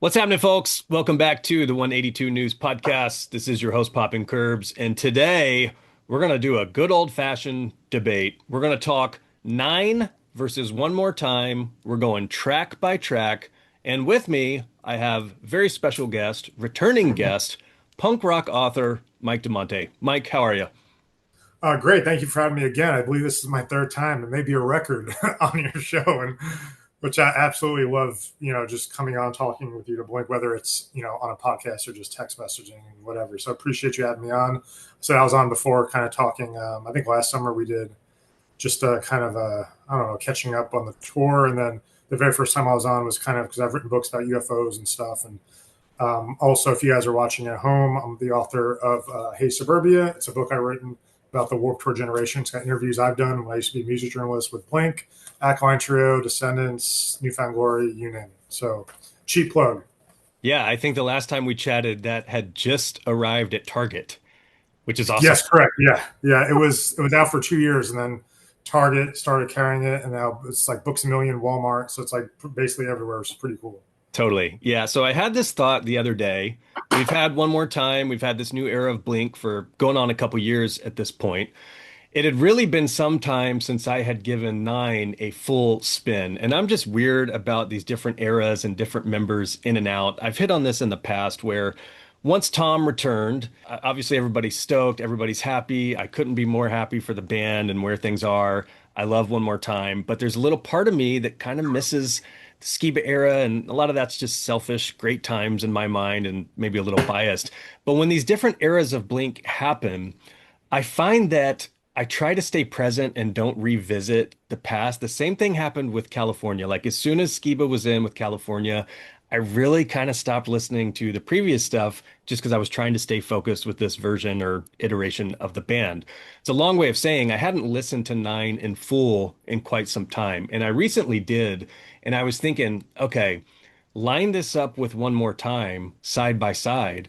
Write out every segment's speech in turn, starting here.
What's happening, folks? Welcome back to the 182 News Podcast. This is your host, poppincurbs, and today we're going to do a good old-fashioned debate. We're going to talk nine versus one more time. We're going track by track, and with me, I have very special guest, returning guest, punk rock author Mike Damante. Mike, how are you? Great. Thank you for having me again. I believe this is my third time and maybe a record on your show, and which I absolutely love, just coming on talking with you to Blink, whether it's, on a podcast or just text messaging and whatever. So I appreciate you having me on. So I was on before kind of talking. I think last summer we did just kind of I don't know, catching up on the tour. And then the very first time I was on was kind of because I've written books about UFOs and stuff. And also, if you guys are watching at home, I'm the author of Hey Suburbia. It's a book I've written about the Warped Tour generation. It's got interviews I've done when I used to be a music journalist with Blink, Alkaline Trio, Descendants, Newfound Glory, you name it. So, cheap plug. Yeah, I think the last time we chatted, that had just arrived at Target, which is awesome. Yes, correct. Yeah, yeah. It was out for 2 years, and then Target started carrying it, and now it's like Books a Million, Walmart. So it's like basically everywhere. It's pretty cool. Totally. Yeah. So I had this thought the other day. We've had one more time. We've had this new era of Blink for going on a couple years at this point. It had really been some time since I had given Nine a full spin. And I'm just weird about these different eras and different members in and out. I've hit on this in the past where once Tom returned, obviously everybody's stoked, everybody's happy. I couldn't be more happy for the band and where things are. I love One More Time, but there's a little part of me that kind of misses the Skiba era, and a lot of that's just selfish, great times in my mind, and maybe a little biased. But when these different eras of Blink happen, I find that I try to stay present and don't revisit the past. The same thing happened with California. Like as soon as Skiba was in with California, I really kind of stopped listening to the previous stuff just because I was trying to stay focused with this version or iteration of the band. It's a long way of saying I hadn't listened to Nine in full in quite some time. And I recently did. And I was thinking, okay, line this up with One More Time side by side.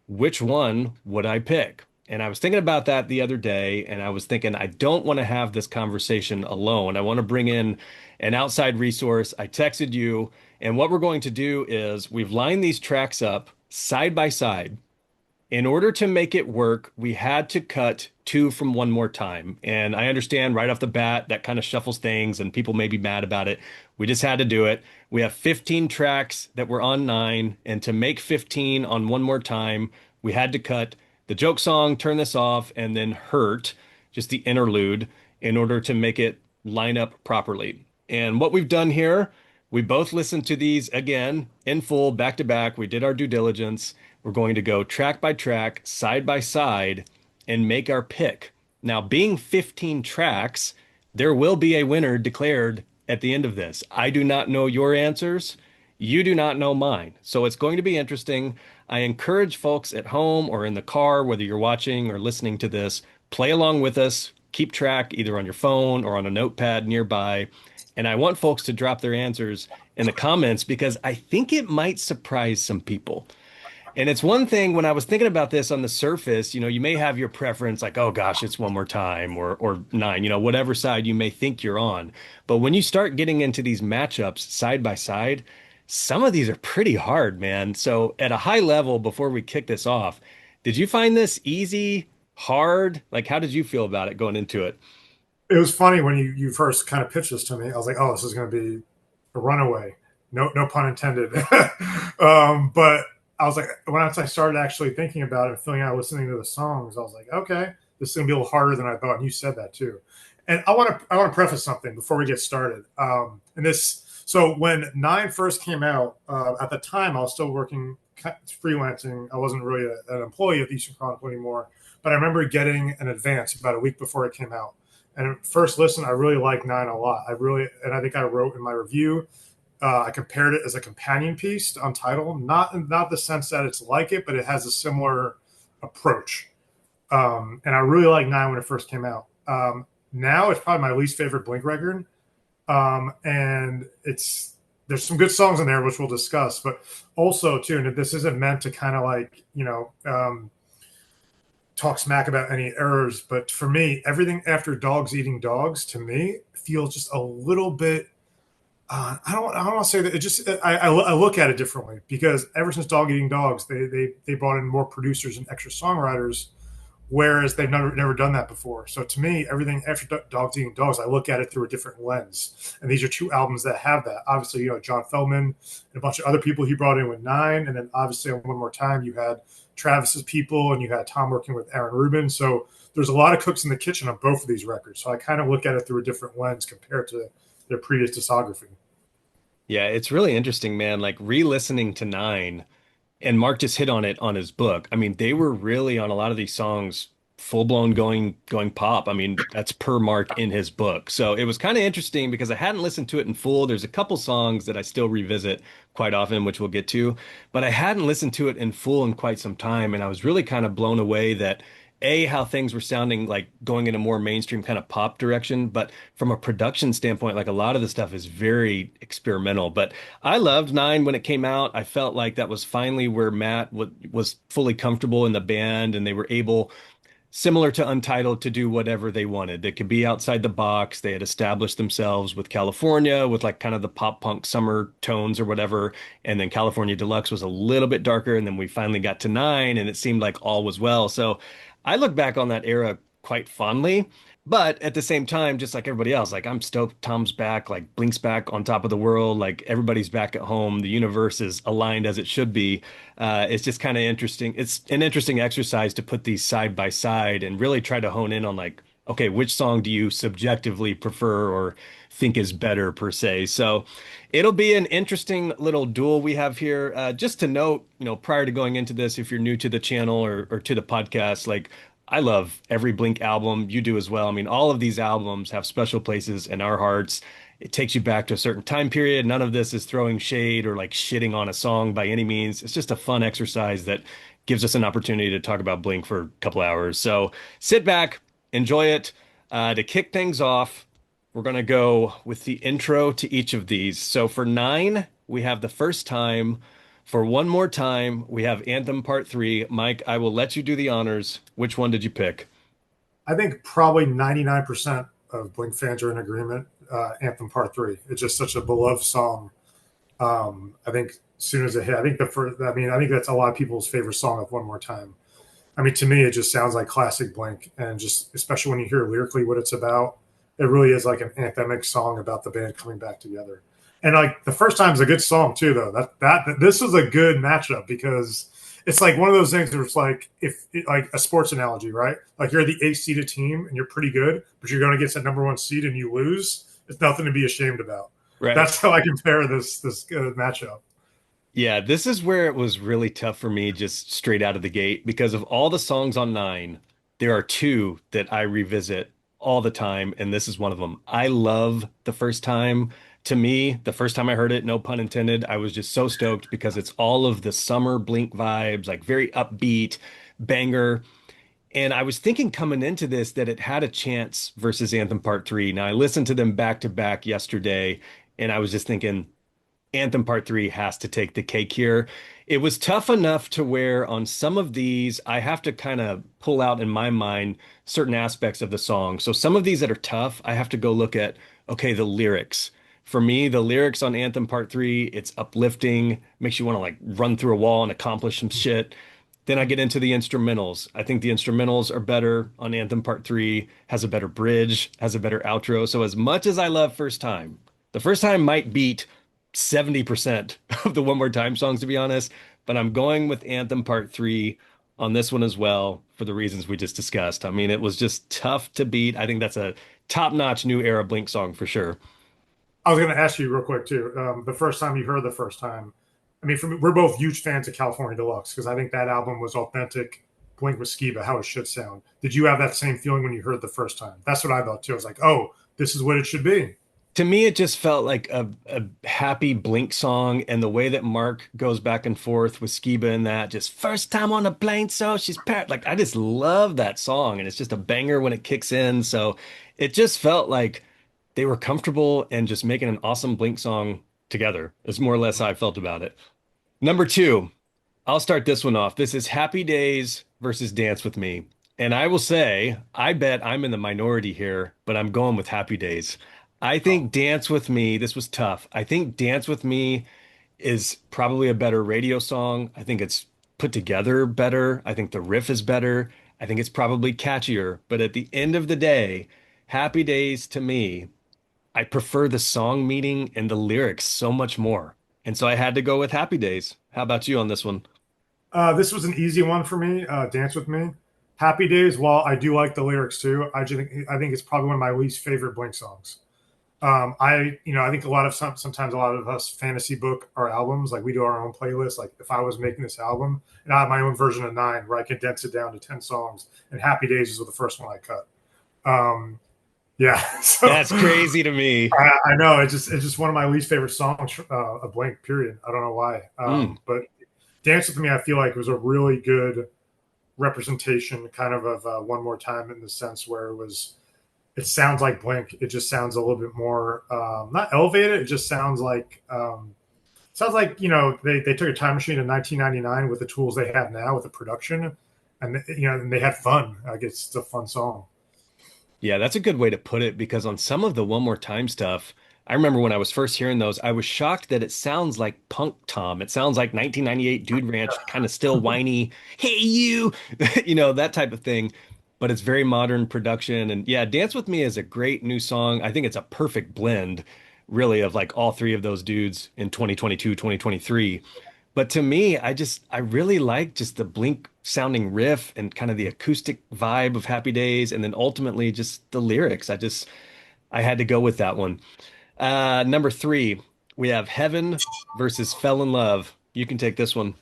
Which one would I pick? And I was thinking about that the other day, and I was thinking, I don't want to have this conversation alone. I want to bring in an outside resource. I texted you, and what we're going to do is we've lined these tracks up side by side. In order to make it work, we had to cut two from One More Time. And I understand right off the bat that kind of shuffles things, and people may be mad about it. We just had to do it. We have 15 tracks that were on Nine, and to make 15 on One More Time, we had to cut the joke song, Turn This Off, and then Hurt, just the interlude, in order to make it line up properly. And what we've done here, we both listened to these again in full, back to back. We did our due diligence. We're going to go track by track, side by side, and make our pick. Now, being 15 tracks, there will be a winner declared at the end of this. I do not know your answers. You do not know mine. So it's going to be interesting. I encourage folks at home or in the car, whether you're watching or listening to this, play along with us. Keep track either on your phone or on a notepad nearby. And I want folks to drop their answers in the comments because I think it might surprise some people. And it's one thing when I was thinking about this on the surface, you may have your preference like, oh gosh, it's One More Time or Nine, whatever side you may think you're on. But when you start getting into these matchups side by side, some of these are pretty hard, man. So at a high level, before we kick this off, did you find this easy, hard? Like, how did you feel about it going into it? It was funny when you first kind of pitched this to me. I was like, oh, this is going to be a runaway. No pun intended. But I was like, once I started actually thinking about it and feeling out listening to the songs, I was like, okay, this is gonna be a little harder than I thought. And you said that too. And I want to preface something before we get started. So when Nine first came out, at the time I was still working freelancing. I wasn't really an employee of Eastern Chronicle anymore, but I remember getting an advance about a week before it came out. And at first listen, I really liked Nine a lot. And I think I wrote in my review, I compared it as a companion piece on Tidal, not the sense that it's like it, but it has a similar approach. And I really liked Nine when it first came out. Now it's probably my least favorite Blink record, and there's some good songs in there which we'll discuss, but also too, and this isn't meant to kind of like talk smack about any errors, but for me, everything after Dogs Eating Dogs to me feels just a little bit I don't want to say that. It just I look at it differently because ever since Dog Eating Dogs, they brought in more producers and extra songwriters, whereas they've never done that before. So to me, everything after Dogs Eating Dogs, I look at it through a different lens. And these are two albums that have that. Obviously, John Feldman and a bunch of other people he brought in with Nine, and then obviously on One More Time you had Travis's people and you had Tom working with Aaron Rubin. So there's a lot of cooks in the kitchen on both of these records. So I kind of look at it through a different lens compared to their previous discography. Yeah, it's really interesting, man. Like re-listening to Nine, and Mark just hit on it on his book. I mean, they were really on a lot of these songs full blown going pop. I mean, that's per Mark in his book. So it was kind of interesting because I hadn't listened to it in full. There's a couple songs that I still revisit quite often, which we'll get to, but I hadn't listened to it in full in quite some time, and I was really kind of blown away that A, how things were sounding like going in a more mainstream kind of pop direction, but from a production standpoint, like a lot of the stuff is very experimental. But I loved Nine when it came out. I felt like that was finally where Matt was fully comfortable in the band and they were able, similar to Untitled, to do whatever they wanted. They could be outside the box. They had established themselves with California with like kind of the pop punk summer tones or whatever. And then California Deluxe was a little bit darker. And then we finally got to Nine and it seemed like all was well. So I look back on that era quite fondly. But at the same time, just like everybody else, like I'm stoked Tom's back, like Blink's back on top of the world, like everybody's back at home. The universe is aligned as it should be. It's just kind of interesting. It's an interesting exercise to put these side by side and really try to hone in on like, okay, which song do you subjectively prefer or think is better per se? So it'll be an interesting little duel we have here. Just to note, prior to going into this, if you're new to the channel or to the podcast, like I love every Blink album. You do as well. I mean, all of these albums have special places in our hearts. It takes you back to a certain time period. None of this is throwing shade or like shitting on a song by any means. It's just a fun exercise that gives us an opportunity to talk about Blink for a couple hours. So sit back, enjoy it. To kick things off, we're going to go with the intro to each of these. So for Nine, we have the first time. For One More Time, we have Anthem Part 3. Mike, I will let you do the honors. Which one did you pick? I think probably 99% of Blink fans are in agreement. Anthem Part 3. It's just such a beloved song. I think as soon as it hit, I think the first, I think that's a lot of people's favorite song of One More Time. I mean, to me, it just sounds like classic Blink, and just especially when you hear lyrically what it's about, it really is like an anthemic song about the band coming back together. And like the first time is a good song too, though. That this was a good matchup because it's like one of those things where it's like if like a sports analogy, right? Like you're the eighth seeded team and you're pretty good, but you're going to get that number one seed and you lose. It's nothing to be ashamed about. Right. That's how I compare this matchup. Yeah, this is where it was really tough for me just straight out of the gate because of all the songs on Nine, there are two that I revisit all the time, and this is one of them. I love the first time. To me, the first time I heard it, no pun intended, I was just so stoked because it's all of the summer Blink vibes, like very upbeat, banger. And I was thinking coming into this that it had a chance versus Anthem Part 3. Now, I listened to them back to back yesterday, and I was just thinking, Anthem Part 3 has to take the cake here. It was tough enough to where on some of these, I have to kind of pull out in my mind certain aspects of the song. So some of these that are tough, I have to go look at, okay, the lyrics. For me, the lyrics on Anthem Part 3, it's uplifting, makes you want to like run through a wall and accomplish some shit. Then I get into the instrumentals. I think the instrumentals are better on Anthem Part 3, has a better bridge, has a better outro. So as much as I love First Time, the first time might beat 70% of the One More Time songs, to be honest, but I'm going with Anthem Part 3 on this one as well for the reasons we just discussed. I mean, it was just tough to beat. I think that's a top-notch new era Blink song for sure. I was going to ask you real quick too. The first time you heard the first time, I mean, for me, we're both huge fans of California Deluxe because I think that album was authentic. Blink with Skiba, how it should sound. Did you have that same feeling when you heard it the first time? That's what I thought too. I was like, oh, this is what it should be. To me, it just felt like a happy Blink song, and the way that Mark goes back and forth with Skiba and that, just first time on a plane, so she's paired. Like, I just love that song, and it's just a banger when it kicks in. So it just felt like they were comfortable and just making an awesome Blink song together. It's more or less how I felt about it. Number two, I'll start this one off. This is Happy Days versus Dance with Me. And I will say, I bet I'm in the minority here, but I'm going with Happy Days. I think Dance with Me, this was tough. I think Dance with Me is probably a better radio song. I think it's put together better. I think the riff is better. I think it's probably catchier. But at the end of the day, Happy Days to me, I prefer the song meaning and the lyrics so much more. And so I had to go with Happy Days. How about you on this one? This was an easy one for me. Dance with Me, Happy Days. While I do like the lyrics too, I think it's probably one of my least favorite Blink songs. I think sometimes a lot of us fantasy book our albums. Like we do our own playlist. Like if I was making this album and I have my own version of nine where I condense it down to 10 songs, and Happy Days is the first one I cut. Um, yeah, so That's crazy to me. I know it's just one of my least favorite songs of Blink. Period. I don't know why, Mm. but Dance with Me, I feel like was a really good representation, kind of One More Time in the sense where it sounds like Blink. It just sounds a little bit more not elevated. It just sounds like they took a time machine in 1999 with the tools they have now with the production, and and they had fun. Like it's a fun song. Yeah, that's a good way to put it because on some of the One More Time stuff, I remember when I was first hearing those, I was shocked that it sounds like Punk Tom. It sounds like 1998 Dude Ranch, kind of still whiny, hey you, that type of thing. But it's very modern production. And yeah, Dance With Me is a great new song. I think it's a perfect blend, really, of like all three of those dudes in 2022, 2023. But to me, I really like just the Blink sounding riff and kind of the acoustic vibe of Happy Days, and then ultimately just the lyrics. I had to go with that one. Number three, we have Heaven versus Fell in Love. You can take this one.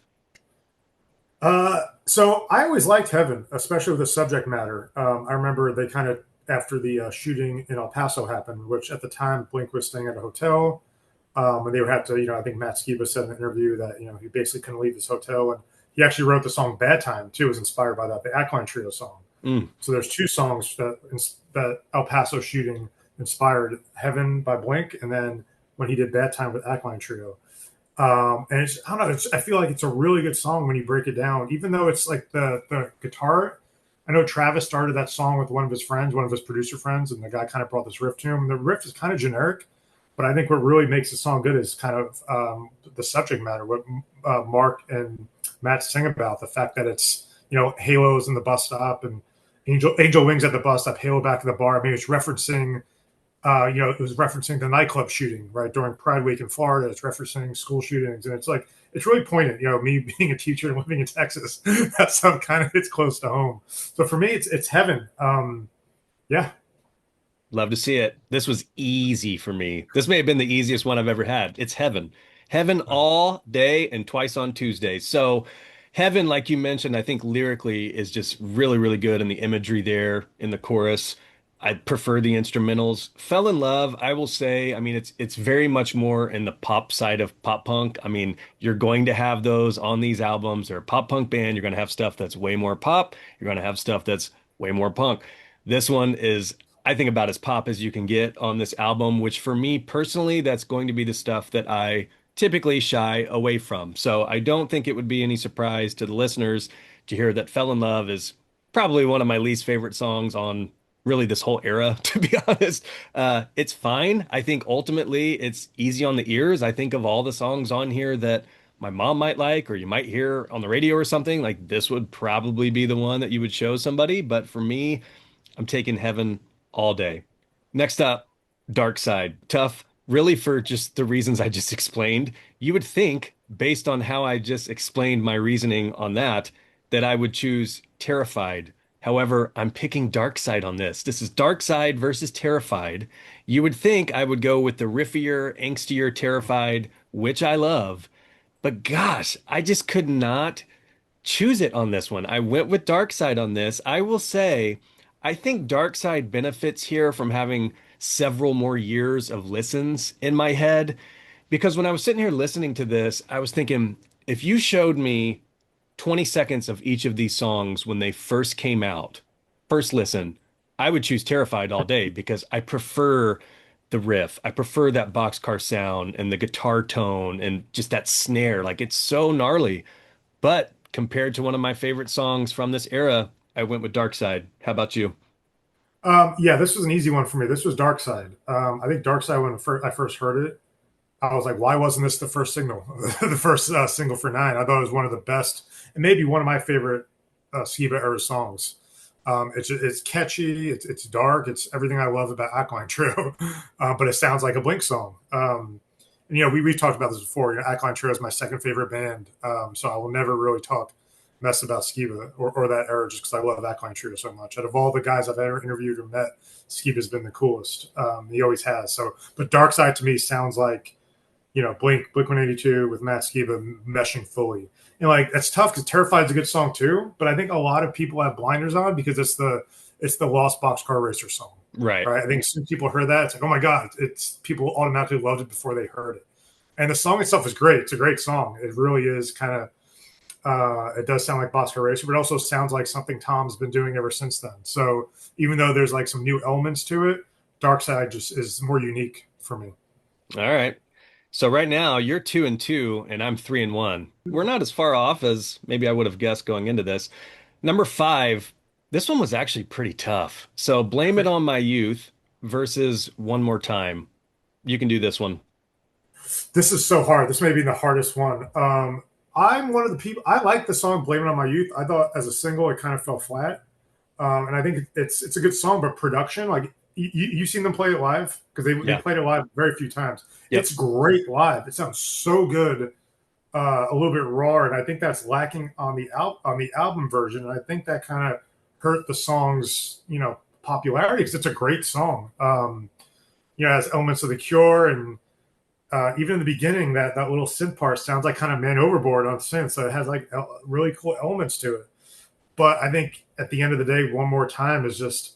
So I always liked Heaven, especially with the subject matter. I remember they kind of after the shooting in El Paso happened, which at the time Blink was staying at a hotel. And they would have to, I think Matt Skiba said in an interview that, he basically couldn't leave his hotel. And he actually wrote the song Bad Time, too, was inspired by that, the Ackline Trio song. Mm. So there's two songs that El Paso shooting inspired Heaven by Blink, and then when he did Bad Time with Ackline Trio. And I don't know, I feel like it's a really good song when you break it down, even though it's like the guitar. I know Travis started that song with one of his friends, one of his producer friends, and the guy kind of brought this riff to him. The riff is kind of generic, but I think what really makes the song good is kind of the subject matter, what Mark and Matt sing about, the fact that it's halos in the bus stop and angel wings at the bus stop, halo back at the bar. I mean, it's referencing it was referencing the nightclub shooting right during Pride Week in Florida. It's referencing school shootings, and it's like it's really poignant. Me being a teacher and living in Texas, that stuff kind of hits close to home. So for me, it's heaven. Yeah, Love to see it. This was easy for me. This may have been the easiest one I've ever had. It's Heaven. Heaven all day and twice on Tuesdays. So, Heaven, like you mentioned, I think lyrically is just really, really good and the imagery there in the chorus. I prefer the instrumentals. Fell in Love, I will say, I mean, it's very much more in the pop side of pop punk. I mean, you're going to have those on these albums. They're a pop punk band. You're going to have stuff that's way more pop. You're going to have stuff that's way more punk. This one is I think about as pop as you can get on this album, which for me personally, that's going to be the stuff that I typically shy away from. So I don't think it would be any surprise to the listeners to hear that Fell in Love is probably one of my least favorite songs on really this whole era, to be honest. It's fine. I think ultimately it's easy on the ears. I think of all the songs on here that my mom might like, or you might hear on the radio or something, like this would probably be the one that you would show somebody. But for me, I'm taking Heaven all day. Next up, Dark Side. Tough, really, for just the reasons I just explained. You would think, based on how I just explained my reasoning on that, that I would choose Terrified. However, I'm picking Dark Side on this. This is Dark Side versus Terrified. You would think I would go with the riffier, angstier Terrified, which I love. But gosh, I just could not choose it on this one. I went with Dark Side on this. I will say, I think Dark Side benefits here from having several more years of listens in my head. Because when I was sitting here listening to this, I was thinking, if you showed me 20 seconds of each of these songs when they first came out, first listen, I would choose Terrified all day because I prefer the riff. I prefer that boxcar sound and the guitar tone and just that snare. Like it's so gnarly. But compared to one of my favorite songs from this era, I went with Dark Side. How about you? Yeah, this was an easy one for me. This was Dark Side. I think Dark Side, when I first heard it, I was like, why wasn't this the first single, the first single for Nine? I thought it was one of the best, and maybe one of my favorite Skiba era songs. It's catchy, it's dark, it's everything I love about Alkaline Trio, but it sounds like a Blink song. And, we've talked about this before. Alkaline Trio is my second favorite band, so I will never really talk mess about Skiba or that era just because I love Alkaline Trio so much. Out of all the guys I've ever interviewed or met, Skiba's been the coolest. He always has. So, but Dark Side to me sounds like Blink-182 with Matt Skiba meshing fully. And like that's tough because Terrified's a good song too, but I think a lot of people have blinders on because it's the Lost Boxcar Racer song. Right. Right. I think some people heard that, it's like, oh my God, it's people automatically loved it before they heard it. And the song itself is great. It's a great song. It really is kind of it does sound like Boxcar Racer, but it also sounds like something Tom's been doing ever since then. So even though there's like some new elements to it, Dark Side just is more unique for me. All right. So right now you're 2-2 and I'm 3-1. We're not as far off as maybe I would have guessed going into this. Number five, this one was actually pretty tough. So Blame It on My Youth versus One More Time. You can do this one. This is so hard. This may be the hardest one. I'm one of the people. I like the song "Blame It on My Youth." I thought as a single it kind of fell flat, and I think it's a good song, but production, like you've seen them play it live because they Yeah. played it live very few times. Yep. It's great live. It sounds so good, a little bit raw, and I think that's lacking on the album version. And I think that kind of hurt the song's popularity because it's a great song. It has elements of The Cure and even in the beginning, that little synth part sounds like kind of Man Overboard on synth, so it has like really cool elements to it. But I think at the end of the day, One More Time is just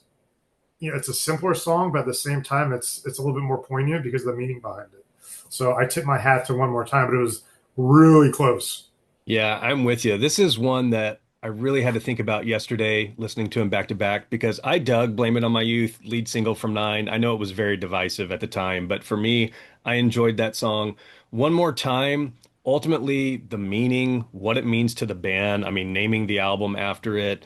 it's a simpler song, but at the same time, it's a little bit more poignant because of the meaning behind it. So I tip my hat to One More Time, but it was really close. Yeah, I'm with you. This is one that I really had to think about yesterday, listening to him back to back, because I dug Blame It on My Youth, lead single from Nine. I know it was very divisive at the time, but for me, I enjoyed that song. One More Time, ultimately, the meaning, what it means to the band. I mean, naming the album after it.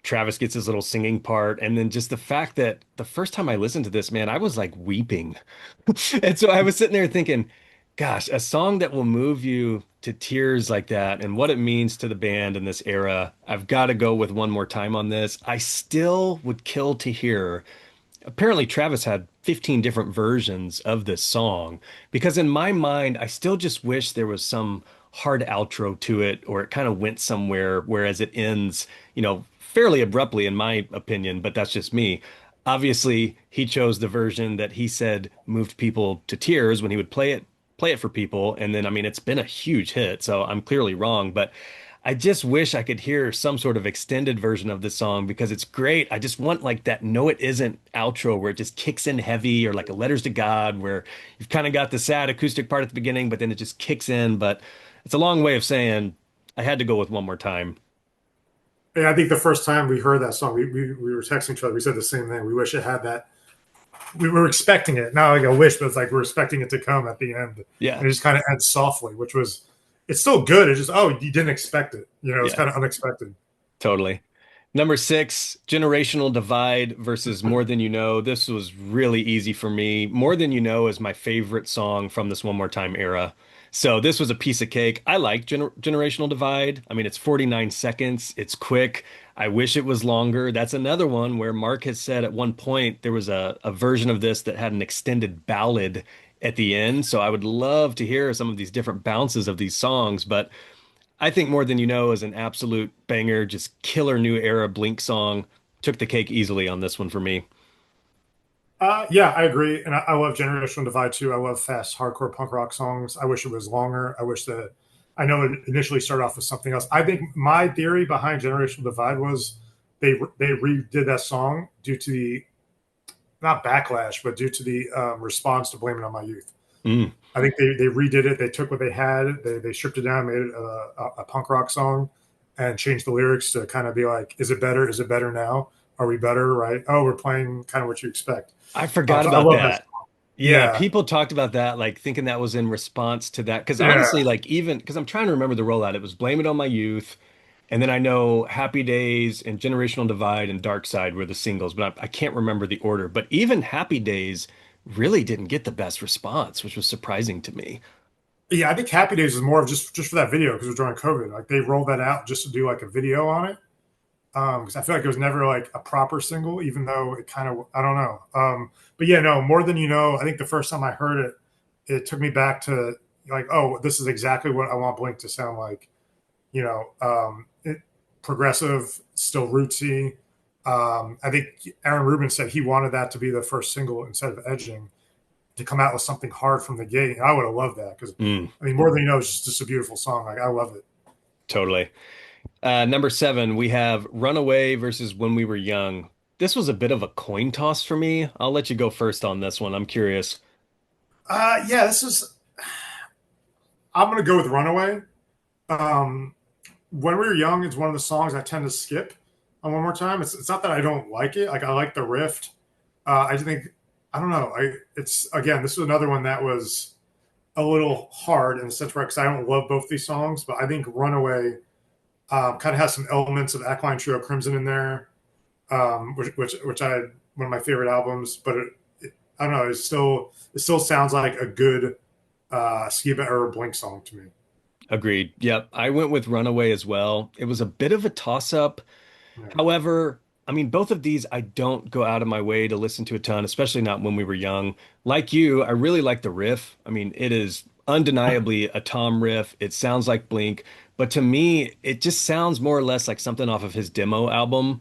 Travis gets his little singing part, and then just the fact that the first time I listened to this, man, I was like weeping. And so I was sitting there thinking, gosh, a song that will move you to tears like that and what it means to the band in this era, I've got to go with One More Time on this. I still would kill to hear. Apparently, Travis had 15 different versions of this song because in my mind, I still just wish there was some hard outro to it or it kind of went somewhere, whereas it ends, fairly abruptly, in my opinion, but that's just me. Obviously, he chose the version that he said moved people to tears when he would play it for people. And then, I mean, it's been a huge hit, so I'm clearly wrong, but I just wish I could hear some sort of extended version of the song because it's great. I just want like that No It Isn't outro where it just kicks in heavy or like a Letters to God where you've kind of got the sad acoustic part at the beginning, but then it just kicks in. But it's a long way of saying I had to go with One More Time. And I think the first time we heard that song, we were texting each other. We said the same thing. We wish it had that. We were expecting it, not like a wish, but it's like we're expecting it to come at the end. Yeah. And it just kind of ends softly, which was, it's still good. It's just, oh, you didn't expect it. It's Yeah, kind of unexpected. totally. Number six, generational divide versus More Than You Know. This was really easy for me. More Than You Know is my favorite song from this One More Time era. So this was a piece of cake. I like generational divide. I mean, it's 49 seconds. It's quick. I wish it was longer. That's another one where Mark has said at one point there was a version of this that had an extended ballad at the end. So I would love to hear some of these different bounces of these songs, but I think More Than You Know is an absolute banger, just killer new era Blink song. Took the cake easily on this one for me. Yeah, I agree, and I love Generational Divide too. I love fast hardcore punk rock songs. I wish it was longer. I wish that I know it initially started off with something else. I think my theory behind Generational Divide was they redid that song due to the not backlash, but due to the response to Blame It on My Youth. Mm, I think they redid it. They took what they had, they stripped it down, made it a punk rock song, and changed the lyrics to kind of be like, "Is it better? Is it better now? Are we better? Right? Oh, we're playing kind of what you expect." I forgot So I about love that that. song. Yeah, Yeah, people talked about that, like thinking that was in response to that. Because yeah, honestly, like even because I'm trying to remember the rollout, it was Blame It on My Youth. And then I know Happy Days and Generational Divide and Dark Side were the singles, but I can't remember the order. But even Happy Days really didn't get the best response, which was surprising to me. Yeah, I think Happy Days is more of just for that video because it was during COVID. Like they rolled that out just to do like a video on it. Because I feel like it was never like a proper single, even though it kind of I don't know. But yeah, no, more than you know. I think the first time I heard it, it took me back to like, oh, this is exactly what I want Blink to sound like. Progressive, still rootsy. I think Aaron Rubin said he wanted that to be the first single instead of Edging to come out with something hard from the gate. And I would have loved that because Mm, I mean, more than you know, it's just a beautiful song. Like I love it. totally. Number seven, we have Runaway versus When We Were Young. This was a bit of a coin toss for me. I'll let you go first on this one. I'm curious. Yeah, this is. I'm gonna go with Runaway. Um, when we were young, it's one of the songs I tend to skip on one more time. It's not that I don't like it. Like I like the riff. I just think I don't know. It's again, this was another one that was a little hard in the sense where because I don't love both these songs, but I think Runaway kind of has some elements of Ackline Trio Crimson in there, which I had one of my favorite albums. But I don't know. It still sounds like a good Skiba era Blink song to me. Agreed. Yep. I went with Runaway as well. It was a bit of a toss-up. Yeah. However, I mean, both of these I don't go out of my way to listen to a ton, especially not when we were young. Like you, I really like the riff. I mean, it is undeniably a Tom riff. It sounds like Blink, but to me, it just sounds more or less like something off of his demo album.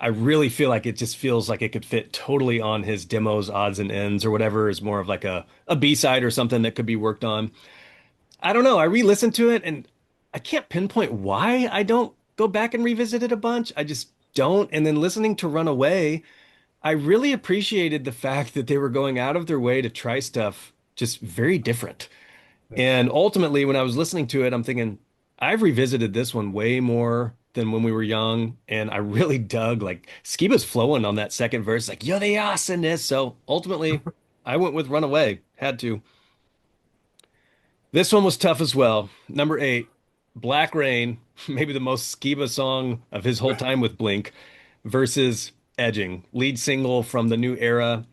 I really feel like it just feels like it could fit totally on his demos, odds and ends, or whatever is more of like a B-side or something that could be worked on. I don't know. I re-listened to it and I can't pinpoint why I don't go back and revisit it a bunch. I just don't. And then listening to Runaway, I really appreciated the fact that they were going out of their way to try stuff just very different. Yeah. And ultimately, when I was listening to it, I'm thinking, I've revisited this one way more than when we were young. And I really dug like Skiba's flowing on that second verse, like, you're the awesomeness. So ultimately, I went with Runaway. Had to. This one was tough as well. Number eight, Black Rain, maybe the most Skiba song of his whole time with Blink, versus Edging, lead single from the new era.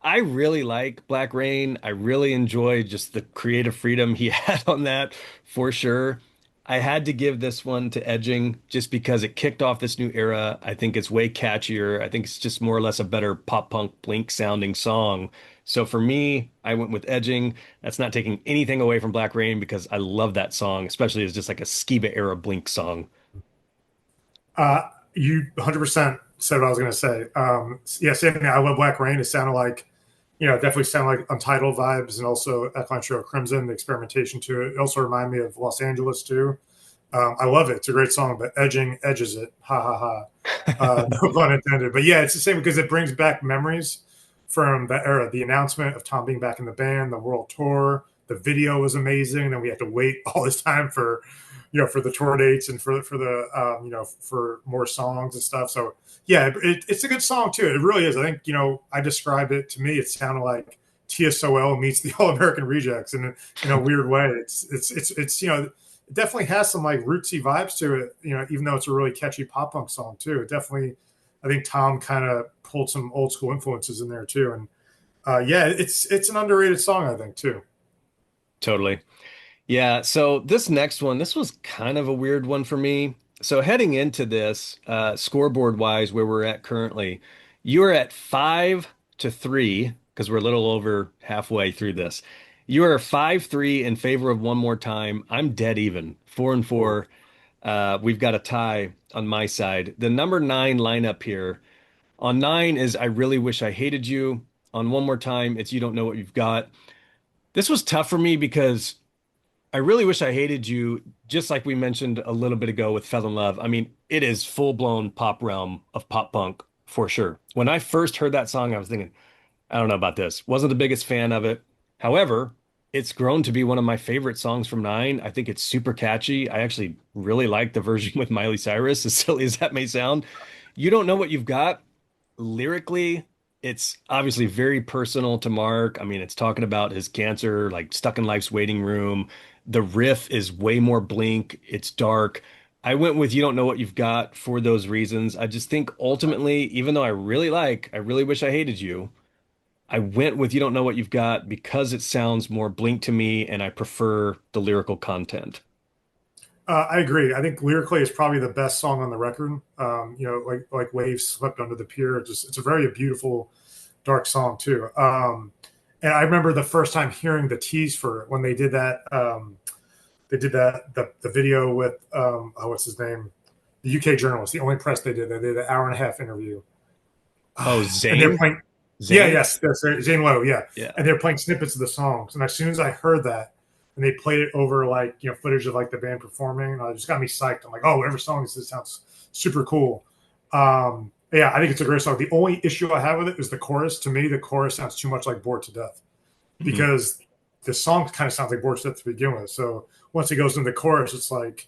I really like Black Rain. I really enjoy just the creative freedom he had on that for sure. I had to give this one to Edging just because it kicked off this new era. I think it's way catchier. I think it's just more or less a better pop punk Blink sounding song. So for me, I went with Edging. That's not taking anything away from Black Rain because I love that song, especially as just like a Skiba era Blink song. You 100% said what I was going to say. Yeah, same thing. I love Black Rain. It sounded like, definitely sounded like Untitled vibes and also Eklund Trio Crimson, the experimentation to it. It also reminded me of Los Angeles too. I love it. It's a great song, but Edging edges it. Ha ha ha. No pun intended. But yeah, it's the same because it brings back memories from that era. The announcement of Tom being back in the band, the world tour, the video was amazing. And then we had to wait all this time for, for the tour dates and for the, for more songs and stuff. So yeah, it's a good song too. It really is. I think, I described it to me. It sounded like TSOL meets the All American Rejects in a weird way. It's it definitely has some like rootsy vibes to it, even though it's a really catchy pop punk song too. It definitely, I think Tom kind of pulled some old school influences in there too. And yeah, it's an underrated song, I think too. Totally. Yeah, so this next one, this was kind of a weird one for me. So heading into this, scoreboard wise, where we're at currently, you are at 5-3 because we're a little over halfway through this. You are 5-3 in favor of one more time. I'm dead even, 4-4. We've got a tie on my side. The number nine lineup here on nine is I really wish I hated you. On one more time, it's you don't know what you've got. This was tough for me because I really wish I hated you, just like we mentioned a little bit ago with Fell in Love. I mean, it is full-blown pop realm of pop punk for sure. When I first heard that song, I was thinking, I don't know about this. Wasn't the biggest fan of it. However, it's grown to be one of my favorite songs from Nine. I think it's super catchy. I actually really like the version with Miley Cyrus, as silly as that may sound. You don't know what you've got lyrically. It's obviously very personal to Mark. I mean, it's talking about his cancer, like stuck in life's waiting room. The riff is way more Blink. It's dark, I went with You Don't Know What You've Got for those reasons. I just think ultimately, even though I really wish I hated you, I went with You Don't Know What You've Got because it sounds more Blink to me and I prefer the lyrical content. I agree. I think lyrically it's probably the best song on the record. Like waves swept under the pier. It's a very beautiful, dark song too. And I remember the first time hearing the tease for it when they did that. They did that the video with what's his name, the UK journalist. The only press they did. They did an hour and a half interview, Oh, and they're Zayn? playing. Yeah, Zayn? yes, that's Zane Lowe. Yeah, Yeah. and they're playing snippets of the songs. And as soon as I heard that, and they played it over like footage of like the band performing, and it just got me psyched. I'm like, oh, whatever song is this sounds super cool. Yeah, I think it's a great song. The only issue I have with it is the chorus. To me, the chorus sounds too much like Bored to Death Mhm. because the song kind of sounds like Bored to Death to begin with. So once it goes into the chorus, it's like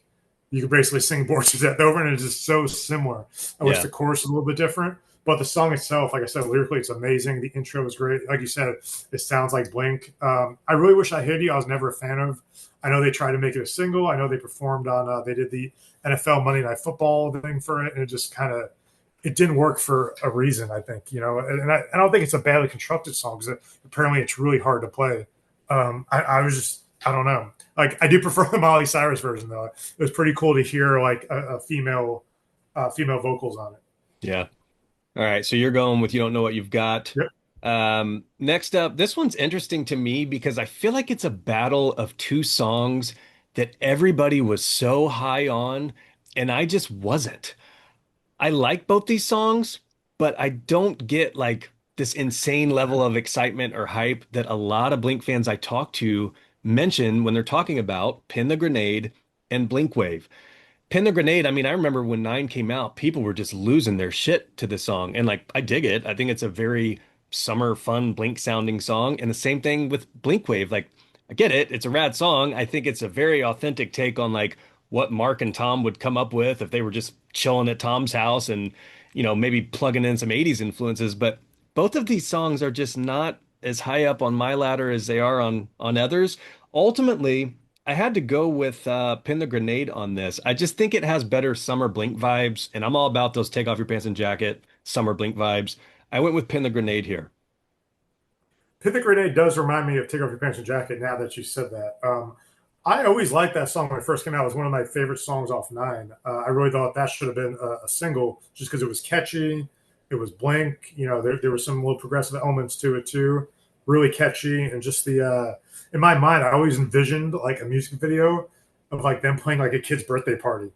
you can basically sing Bored to Death over, and it's just so similar. I wish Yeah. the chorus was a little bit different. But the song itself, like I said, lyrically, it's amazing. The intro is great. Like you said, it sounds like Blink. I really wish I Hit You. I was never a fan of. I know they tried to make it a single. I know they performed on. They did the NFL Monday Night Football thing for it, and it just kind of it didn't work for a reason. I think and I don't think it's a badly constructed song because apparently it's really hard to play. I was just I don't know. Like I do prefer the Miley Cyrus version though. It was pretty cool to hear like a female vocals on it. Yeah. All right. So you're going with You Don't Know What You've Got. Yep. Next up, this one's interesting to me because I feel like it's a battle of two songs that everybody was so high on, and I just wasn't. I like both these songs, but I don't get like this insane level of excitement or hype that a lot of Blink fans I talk to mention when they're talking about Pin the Grenade and Blink Wave. Pin the Grenade, I mean, I remember when Nine came out, people were just losing their shit to this song. And like, I dig it. I think it's a very summer, fun, Blink sounding song. And the same thing with Blink Wave. Like, I get it. It's a rad song. I think it's a very authentic take on like what Mark and Tom would come up with if they were just chilling at Tom's house and, maybe plugging in some 80s influences. But both of these songs are just not as high up on my ladder as they are on others. Ultimately, I had to go with Pin the Grenade on this. I just think it has better summer Blink vibes, and I'm all about those take off your pants and jacket summer Blink vibes. I went with Pin the Grenade here. Pivot Grenade does remind me of Take Off Your Pants and Jacket now that you said that. I always liked that song when it first came out. It was one of my favorite songs off Nine. I really thought that should have been a single just because it was catchy. It was Blink. There were some little progressive elements to it too. Really catchy. And just in my mind, I always envisioned like a music video of like them playing like a kid's birthday party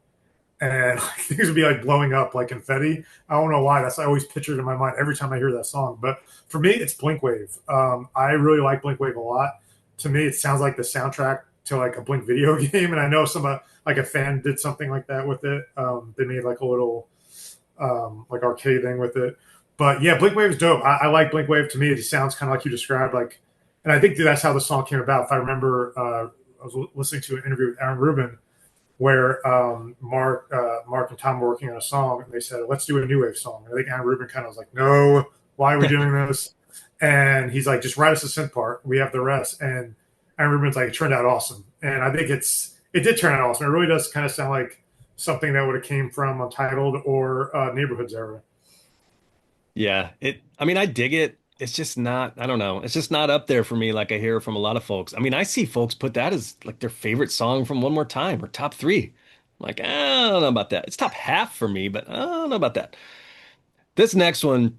and like, things would be like blowing up like confetti. I don't know why. That's I always pictured in my mind every time I hear that song. But for me, it's Blink Wave. I really like Blink Wave a lot. To me, it sounds like the soundtrack to like a Blink video game, and I know some like a fan did something like that with it. They made like a little like arcade thing with it. But yeah, Blink Wave is dope. I like Blink Wave. To me, it just sounds kind of like you described. Like, and I think that's how the song came about. If I remember, I was listening to an interview with Aaron Rubin where Mark and Tom were working on a song, and they said, "Let's do a new wave song." And I think Aaron Rubin kind of was like, "No, why are we doing this?" And he's like, "Just write us the synth part. We have the rest." And Aaron Rubin's like, "It turned out awesome." And I think it did turn out awesome. It really does kind of sound like something that would have came from Untitled or Neighborhoods era. I mean, I dig it. It's just not, I don't know. It's just not up there for me like I hear from a lot of folks. I mean, I see folks put that as like their favorite song from One More Time or top three. I'm like, I don't know about that. It's top half for me, but I don't know about that. This next one,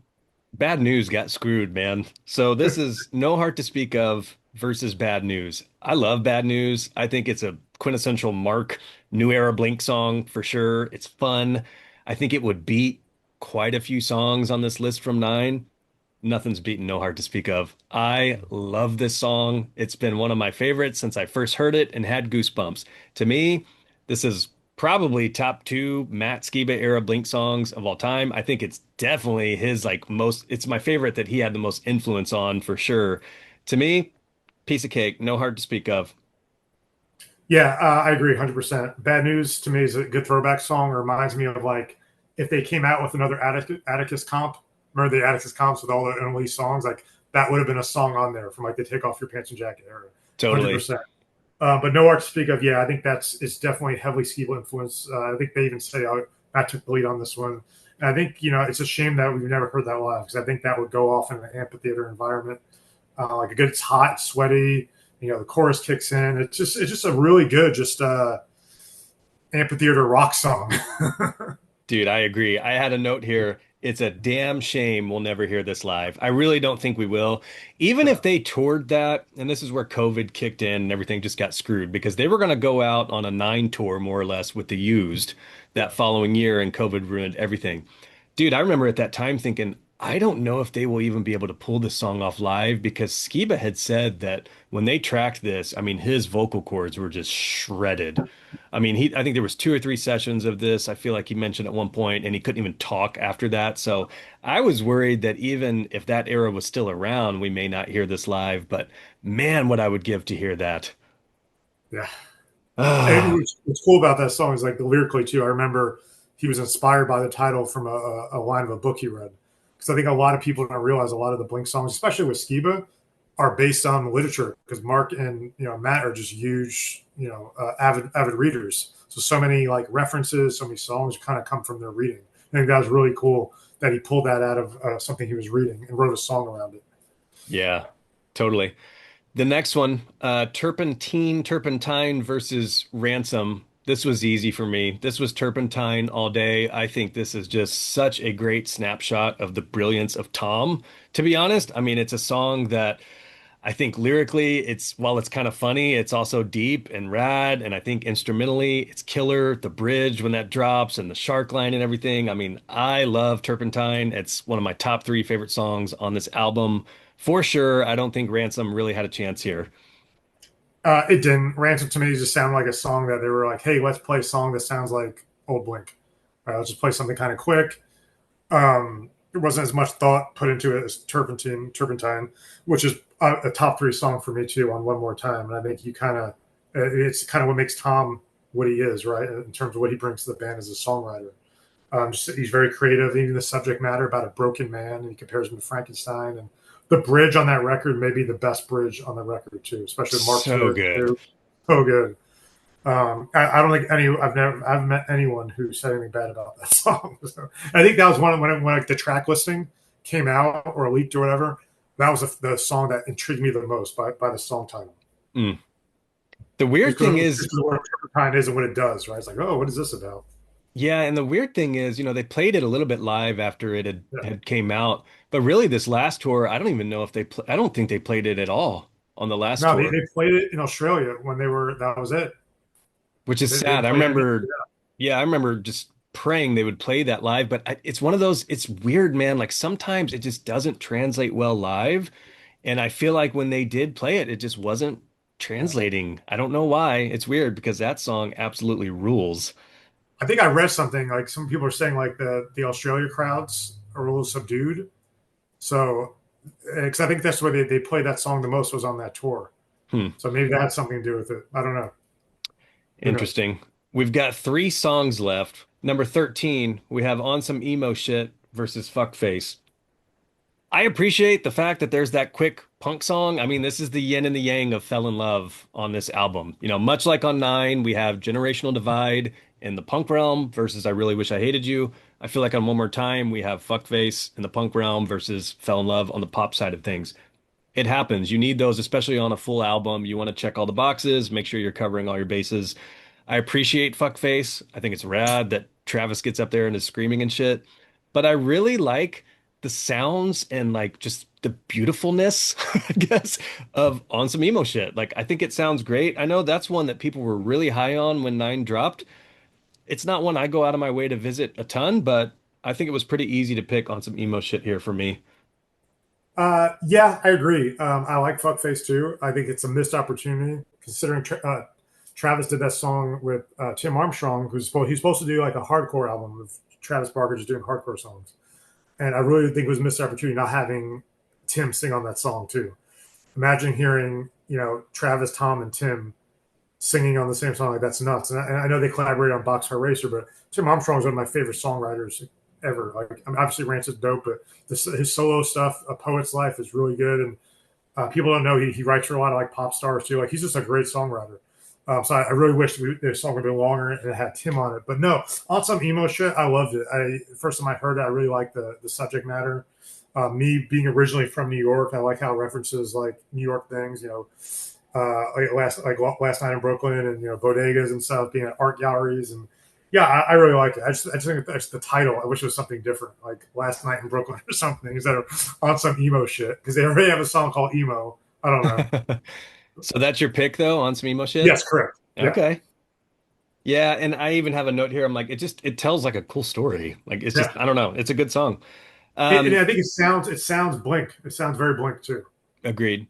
Bad News got screwed, man. So this is No Heart to Speak of versus Bad News. I love Bad News. I think it's a quintessential Mark New Era Blink song for sure. It's fun. I think it would beat quite a few songs on this list from Nine. Nothing's beaten No Heart to Speak of. I love this song. It's been one of my favorites since I first heard it and had goosebumps. To me, this is probably top two Matt Skiba era Blink songs of all time. I think it's definitely his like most, it's my favorite that he had the most influence on for sure. To me, piece of cake, No Heart to Speak of. Yeah, I agree 100%. Bad News to me is a good throwback song. It reminds me of like if they came out with another Atticus comp. Remember the Atticus comps with all the unreleased songs? Like that would have been a song on there from like the Take Off Your Pants and Jacket era. Totally. 100%. But No Art to Speak of, yeah, I think it's definitely heavily Skiba influence. I think they even say Matt took the lead on this one. And I think it's a shame that we've never heard that live because I think that would go off in an amphitheater environment. Like a good, it's hot, sweaty. The chorus kicks in. It's just a really good amphitheater rock song. Dude, I agree. I had a note here. It's a damn shame we'll never hear this live. I really don't think we will. Even if Yeah, they toured that, and this is where COVID kicked in and everything just got screwed because they were going to go out on a nine tour more or less with the used that yeah. following year and COVID ruined everything. Dude, I remember at that time thinking, I don't know if they will even be able to pull this song off live because Skiba had said that when they tracked this, I mean, his vocal cords were just shredded. I mean, I think there was two or three sessions of this. I feel like he mentioned at one point, and he couldn't even talk after that. So I was worried that even if that era was still around, we may not hear this live. But man, what I would give to hear that. Yeah. And Ah, what's cool about that song is like the lyrically too. I remember he was inspired by the title from a line of a book he read. Because I think a lot of people don't realize a lot of the Blink songs, especially with Skiba, are based on literature. Because Mark and Matt are just huge avid readers. So many like references, so many songs kind of come from their reading. I think that was really cool that he pulled that out of something he was reading and wrote a song around it. yeah, totally. The next one, Turpentine versus Ransom. This was easy for me. This was Turpentine all day. I think this is just such a great snapshot of the brilliance of Tom. To be honest, I mean, it's a song that I think lyrically, while it's kind of funny, it's also deep and rad. And I think instrumentally, it's killer. The bridge when that drops and the shark line and everything. I mean, I love Turpentine. It's one of my top three favorite songs on this album. For sure, I don't think Ransom really had a chance here. It didn't. Ransom to me just sounded like a song that they were like, "Hey, let's play a song that sounds like old Blink. All right, let's just play something kind of quick." There wasn't as much thought put into it as Turpentine, which is a top three song for me too. On One More Time, and I think it's kind of what makes Tom what he is, right? In terms of what he brings to the band as a songwriter. He's very creative. Even the subject matter about a broken man, and he compares him to Frankenstein. And the bridge on that record may be the best bridge on the record too, especially Mark's So lyrics good. too. So good. I don't think I haven't met anyone who said anything bad about that song. So, I think that was when like the track listing came out or leaked or whatever. That was the song that intrigued me the most by the song title. Mm. The weird thing Just is, because of what Turpentine is and what it does, right? It's like, oh, what is this about? yeah, and the weird thing is, they played it a little bit live after it had, Yeah. had came out. But really, this last tour, I don't even know if I don't think they played it at all on the last No, tour, they played it in Australia when they were. That was it. which is They sad. didn't play it any. Yeah, I remember just praying they would play that live. But it's one of those, it's weird, man. Like sometimes it just doesn't translate well live. And I feel like when they did play it, it just wasn't Yeah. translating. I don't know why. It's weird because that song absolutely rules. I think I read something like some people are saying like the Australia crowds are a little subdued. So, because I think that's where they played that song the most was on that tour. Hmm. So maybe that had something to do with it. I don't know. Who knows? Interesting. We've got three songs left. Number 13, we have On Some Emo Shit versus Fuckface. I appreciate the fact that there's that quick punk song. I mean, this is the yin and the yang of Fell in Love on this album. Much like on Nine, we have generational divide in the punk realm versus I Really Wish I Hated You. I feel like on One More Time, we have Fuckface in the punk realm versus Fell in Love on the pop side of things. It happens. You need those, especially on a full album. You want to check all the boxes, make sure you're covering all your bases. I appreciate Fuckface. I think it's rad that Travis gets up there and is screaming and shit. But I really like the sounds and like just the beautifulness, I guess, of On Some Emo Shit. Like I think it sounds great. I know that's one that people were really high on when Nine dropped. It's not one I go out of my way to visit a ton, but I think it was pretty easy to pick On Some Emo Shit here for me. Yeah, I agree. I like Fuckface too. I think it's a missed opportunity considering Travis did that song with Tim Armstrong, he's supposed to do like a hardcore album with Travis Barker just doing hardcore songs. And I really think it was a missed opportunity not having Tim sing on that song too. Imagine hearing, Travis, Tom, and Tim singing on the same song. Like that's nuts. And I know they collaborated on Boxcar Racer, but Tim Armstrong is one of my favorite songwriters ever. Like, I mean, obviously Ranch is dope, but his solo stuff, A Poet's Life, is really good. And People don't know he writes for a lot of like pop stars too. Like he's just a great songwriter. So I really wish the song would have been longer and it had Tim on it. But no, on some emo shit, I loved it. First time I heard it, I really liked the subject matter. Me being originally from New York, I like how it references like New York things. Like last night in Brooklyn, and bodegas and stuff, being at art galleries, and yeah, I really like it. I just think that's the title. I wish it was something different, like last night in Brooklyn or something, instead of on some emo shit, because they already have a song called emo. I don't know. So that's your pick though on some emo shit? Yes, correct. Yeah, Okay. Yeah, and I even have a note here. I'm like, it tells like a cool story. Like it's yeah. just I don't know. It's a good song. And Um, I think it sounds Blink. It sounds very Blink too. Agreed.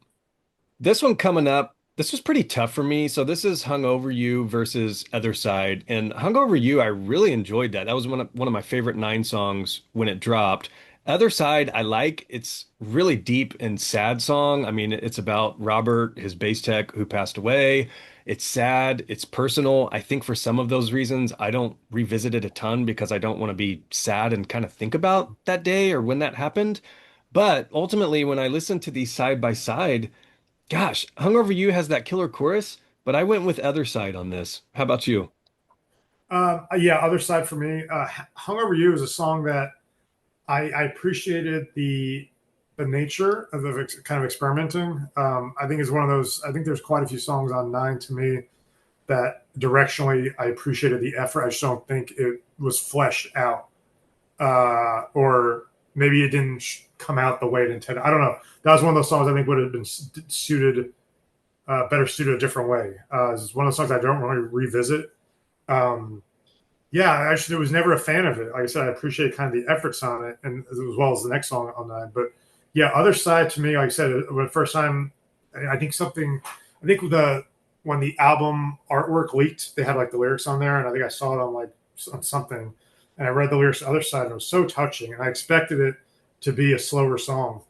This one coming up, this was pretty tough for me. So this is Hung Over You versus Other Side. And Hung Over You, I really enjoyed that. That was one of my favorite Nine songs when it dropped. Other Side, I like. It's really deep and sad song. I mean, it's about Robert, his bass tech, who passed away. It's sad, it's personal. I think for some of those reasons, I don't revisit it a ton because I don't want to be sad and kind of think about that day or when that happened. But ultimately, when I listen to these side by side, gosh, Hung Over You has that killer chorus, but I went with Other Side on this. How about you? Yeah, other side for me. "Hung Over You" is a song that I appreciated the nature of the kind of experimenting. I think it's one of those. I think there's quite a few songs on Nine to me that directionally I appreciated the effort. I just don't think it was fleshed out, or maybe it didn't come out the way it intended. I don't know. That was one of those songs I think would have been suited better suited a different way. It's one of those songs I don't really revisit. Um, yeah, I actually was never a fan of it. Like I said, I appreciate kind of the efforts on it, and as well as the next song on that. But yeah, other side to me, like I said, when the first time, I think something, I think when the album artwork leaked, they had like the lyrics on there, and I think I saw it on like on something, and I read the lyrics to the other side, and it was so touching, and I expected it to be a slower song,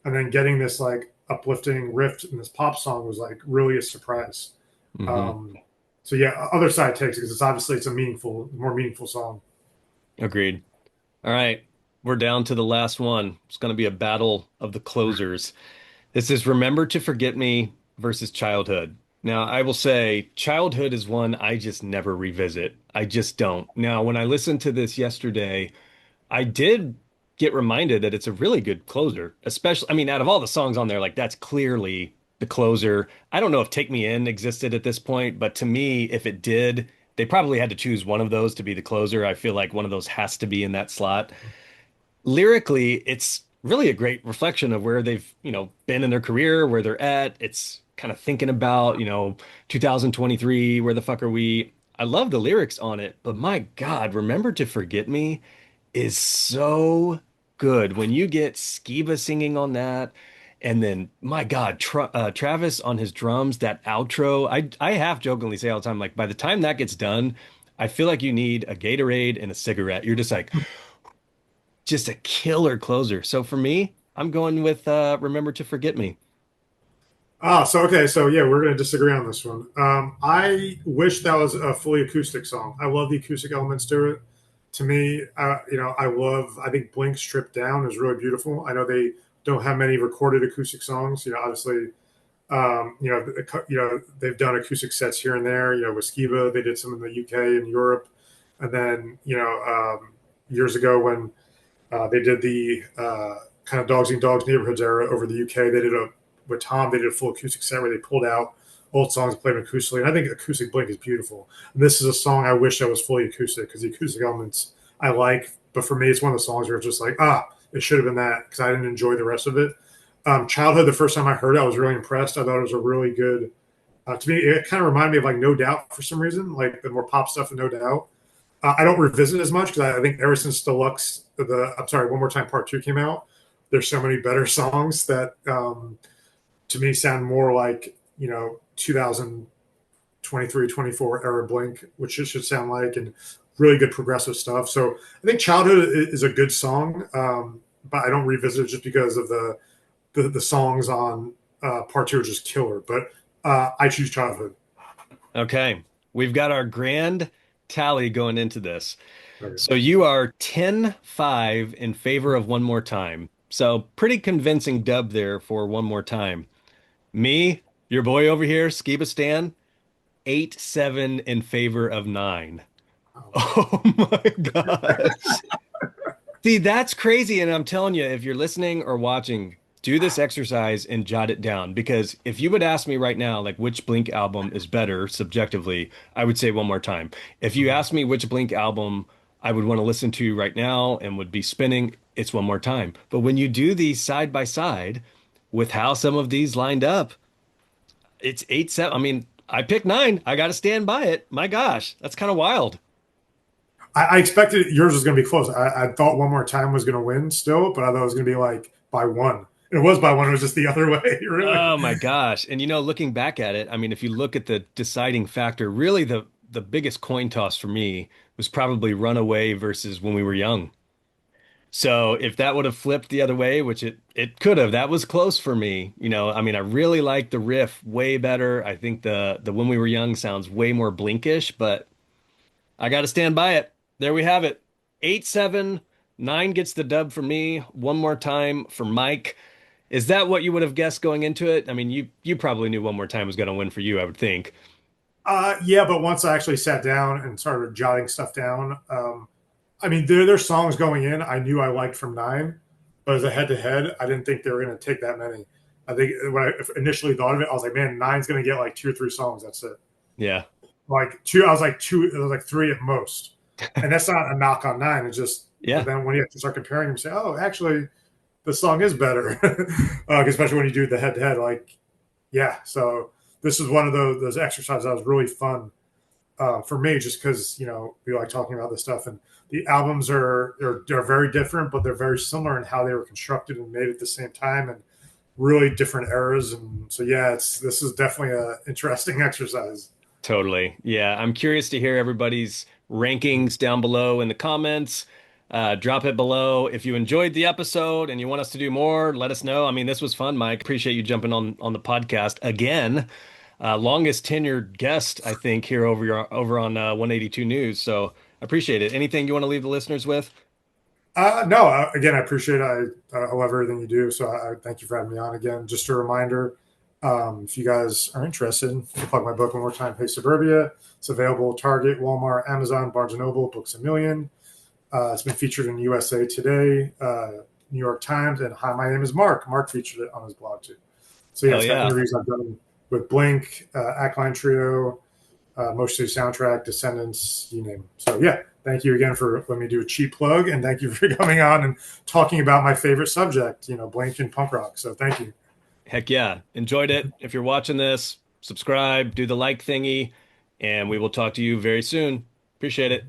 and then getting this like uplifting riff in this pop song was like really a surprise. Hmm. Um, so yeah, other side takes it because it's a more meaningful song. Agreed. All right, we're down to the last one. It's going to be a battle of the closers. This is Remember to Forget Me versus Childhood. Now, I will say Childhood is one I just never revisit. I just don't. Now, when I listened to this yesterday, I did get reminded that it's a really good closer, especially, I mean, out of all the songs on there, like that's clearly the closer. I don't know if Take Me In existed at this point, but to me, if it did, they probably had to choose one of those to be the closer. I feel like one of those has to be in that slot. Lyrically, it's really a great reflection of where they've, been in their career, where they're at. It's kind of thinking about, 2023, where the fuck are we? I love the lyrics on it, but my God, Remember to Forget Me is so good. When you get Skiba singing on that, and then my God, Travis on his drums, that outro. I half jokingly say all the time, like by the time that gets done, I feel like you need a Gatorade and a cigarette. You're just like, just a killer closer. So for me, I'm going with Remember to Forget Me. So okay, so yeah, we're going to disagree on this one. I wish that was a fully acoustic song. I love the acoustic elements to it. To me, I think Blink stripped down is really beautiful. I know they don't have many recorded acoustic songs. Obviously, they've done acoustic sets here and there. With Skiba, they did some in the UK and Europe, and then years ago when they did the kind of Dogs Eat Dogs neighborhoods era over the UK. They did a with Tom. They did a full acoustic set where they pulled out old songs and played them acoustically. And I think acoustic Blink is beautiful. And this is a song I wish that was fully acoustic because the acoustic elements I like, but for me, it's one of the songs where it's just like it should have been that because I didn't enjoy the rest of it. Childhood, the first time I heard it, I was really impressed. I thought it was a really good. To me, it kind of reminded me of like No Doubt for some reason, like the more pop stuff of No Doubt. I don't revisit as much because I think ever since Deluxe, I'm sorry, One More Time Part Two came out, there's so many better songs that to me sound more like 2023, 24 era Blink, which it should sound like, and really good progressive stuff. So I think Childhood is a good song, but I don't revisit it just because of the songs on Part Two are just killer. But I choose Childhood. Okay, we've got our grand tally going into this. Okay. So you are 10-5 in favor of One More Time. So pretty convincing dub there for One More Time. Me, your boy over here, Skibastan, 8-7 in favor of 9. Oh man. Oh my gosh. See, that's crazy. And I'm telling you, if you're listening or watching, do this exercise and jot it down. Because if you would ask me right now, like which Blink album is better subjectively, I would say one more time. If you Mhm. ask me which Blink album I would want to listen to right now and would be spinning, it's one more time. But when you do these side by side with how some of these lined up, it's 8-7. I mean, I picked 9. I got to stand by it. My gosh, that's kind of wild. I expected yours was going to be close. I thought One More Time was going to win still, but I thought it was going to be like by one. It was by one. It was just the other way, really. Oh my gosh. And looking back at it, I mean, if you look at the deciding factor, really the biggest coin toss for me was probably Runaway versus When We Were Young. So if that would have flipped the other way, which it could have, that was close for me. I mean, I really like the riff way better. I think the When We Were Young sounds way more Blinkish, but I got to stand by it. There we have it. 8-7, 9 gets the dub for me. One more time for Mike. Is that what you would have guessed going into it? I mean, you probably knew One More Time was going to win for you, I would think. Yeah, but once I actually sat down and started jotting stuff down, I mean, there's songs going in I knew I liked from nine, but as a head to head, I didn't think they were going to take that many. I think when I initially thought of it, I was like, man, nine's going to get like two or three songs. That's it. Yeah. Like two, I was like two, it was like three at most. And that's not a knock on nine. It's just, but Yeah, then when you have to start comparing them, you say, oh, actually, the song is better. Especially when you do the head to head. Like, yeah. So this is one of those exercises that was really fun for me, just because we like talking about this stuff, and the albums are very different, but they're very similar in how they were constructed and made at the same time, and really different eras. And so, yeah, this is definitely a interesting exercise. totally. Yeah, I'm curious to hear everybody's rankings down below in the comments. Drop it below. If you enjoyed the episode and you want us to do more, let us know. I mean, this was fun, Mike. Appreciate you jumping on the podcast again. Longest tenured guest, I think, here over on 182 News. So appreciate it. Anything you want to leave the listeners with? No, again, I appreciate it. I love everything you do. So I thank you for having me on again. Just a reminder, if you guys are interested, to plug my book one more time, Hey Suburbia. It's available at Target, Walmart, Amazon, Barnes& and Noble, Books A Million. It's been featured in USA Today, New York Times, and Hi, my name is Mark. Mark featured it on his blog too. So yeah, Hell it's got yeah. interviews I've done with Blink, Ackline Trio, Motion City Soundtrack, Descendants, you name them. So yeah, thank you again for letting me do a cheap plug, and thank you for coming on and talking about my favorite subject, Blink and punk rock. So thank you. Heck yeah. Enjoyed it. If you're watching this, subscribe, do the like thingy, and we will talk to you very soon. Appreciate it.